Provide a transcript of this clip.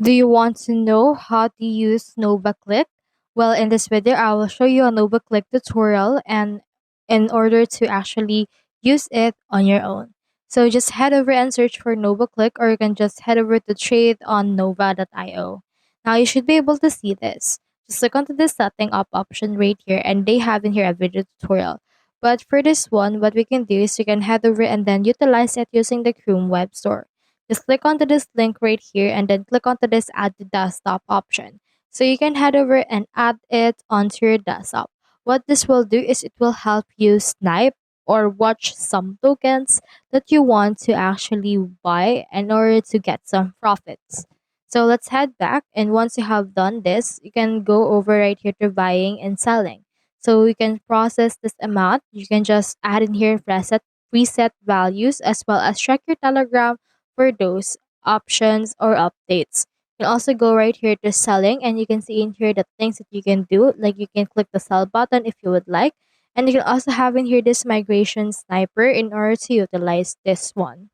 Do you want to know how to use NovaClick? Well, in this video, I will show you a NovaClick tutorial and in order to actually use it on your own. So just head over and search for NovaClick, or you can just head over to trade on nova.io. Now you should be able to see this. Just click onto this setting up option right here, and they have in here a video tutorial. But for this one, what we can do is you can head over and then utilize it using the Chrome Web Store. Just click onto this link right here and then click onto this add to desktop option. So you can head over and add it onto your desktop. What this will do is it will help you snipe or watch some tokens that you want to actually buy in order to get some profits. So let's head back, and once you have done this, you can go over right here to buying and selling. So you can process this amount. You can just add in here preset values, as well as check your Telegram for those options or updates. You can also go right here to selling, and you can see in here the things that you can do. Like you can click the sell button if you would like. And you can also have in here this migration sniper in order to utilize this one.